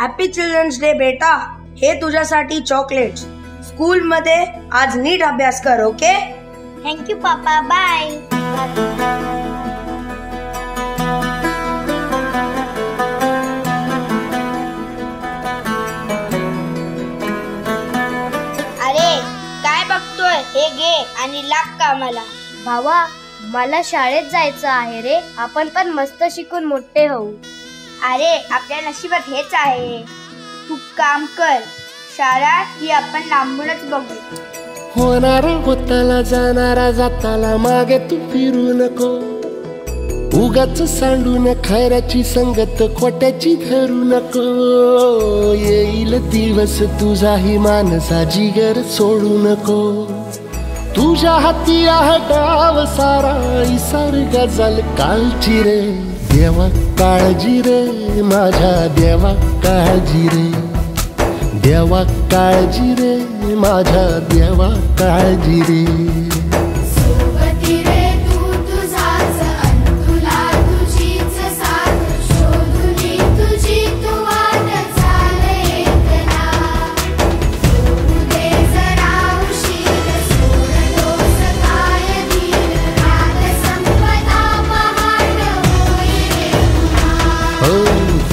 Happy children's day बेटा, हे तुझ्यासाठी चॉकलेट्स. स्कूल मध्ये आज नीट अभ्यास कर, ओके? थँक्यू पापा, बाय. अरे काय बघतोय, हे घे आणि लाग कामाला. भावा, मला शाळेत जायचं आहे रे. आपण पण मस्त शिकून मोठे होऊ. अरे आपल्या नशिबात हेच आहे. तू काम कर, शाळा ही आपण लांबूनच बघू. होणारा होताला जाणारा जाताला मागे तू फिरू नको. उगाच सांडून खऱ्याची संगत खोट्याची धरू नको. येईल दिवस तुझाही मानसा जिगर सोडू नको. तुझ्या हाती आहे गाव सारा, इसार गजाल कालची रे. देवा काळजी रे माझ्या देवा काळजी रे. देवा काळजी रे माझ्या देवा काळजी रे.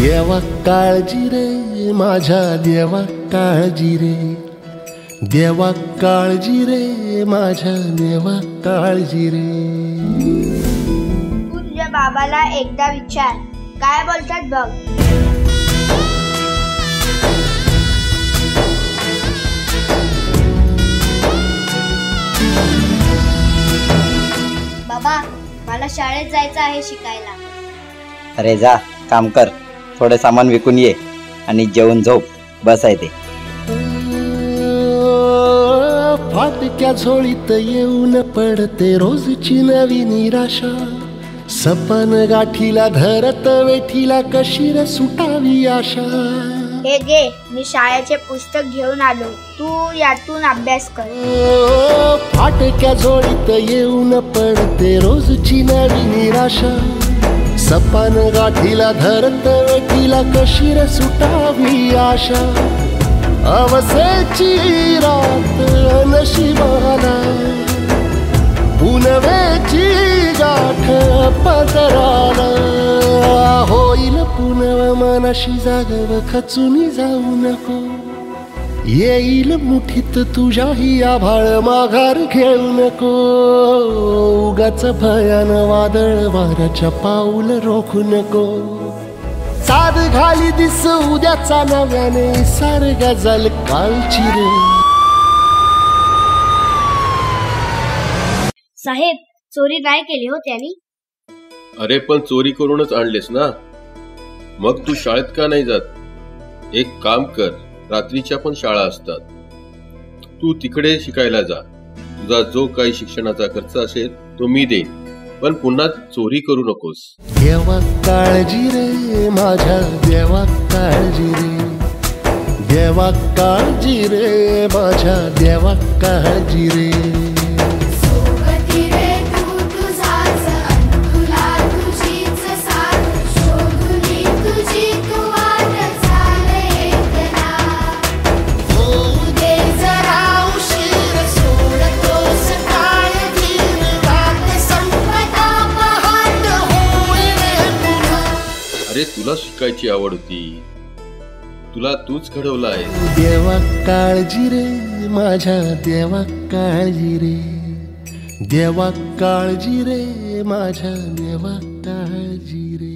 देवा काळजी रे माझ्या देवा काळजी रे. देवा काळजी रे माझ्या देवा काळजी रे. तू तुझ्या बाबाला एकदा विचार, काय बोलतात बघ. बाबा, मला शाळेत जायचं आहे शिकायला. अरे जा, काम कर, थोडे सामान विकून ये आणि जेवण झोप, बस आहे ते. फाटक्या झोळीत येऊन पडते रोजची नवी निराशा. सपन गाठीला धरत वेठीला कशी रे सुटावी आशा. हे घे, मी शाळेचे पुस्तक घेऊन आलो, तू यातून अभ्यास कर. फाटक्या झोळीत येऊन पडते रोजची नवी निराशा. सपन गाठीला धरत वेठीला कशी रे सुटावी आशा. अवसेची रात नशिबाला, पुनवेची गाठ पदराला. होईल पुनव मनाशी जागव खचून जाऊ नको. येईल मुठीत तुझ्याही आभाळ माघार घेऊ नको. उगाच भयान वादळ वाऱ्याच्या पाऊल रोखू नको. साध घाली दिस उद्याचा नव्याने सार गजल कालची रे. साहेब, चोरी नाही केली हो त्यांनी. अरे पण चोरी करूनच आणलेस ना, मग तू शाळेत का नाही जात? एक काम कर, रात्रीच्या पण शाळा असतात, तू तिकडे शिकायला जा. तुझा जो काही शिक्षणाचा खर्च असेल तो मी देईन, पण पुन्हा चोरी करू नकोस. देवा काळजी रे माझ्या देवा काळजी रे. देवा काळजी रे माझ्या देवा काळजी रे. अरे तुला शिकायची आवड होती, तुला तूच घडवलं आहे. देवा काळजी रे माझ्या देवा काळजी रे. देवा काळजी रे माझ्या देवा काळजी रे.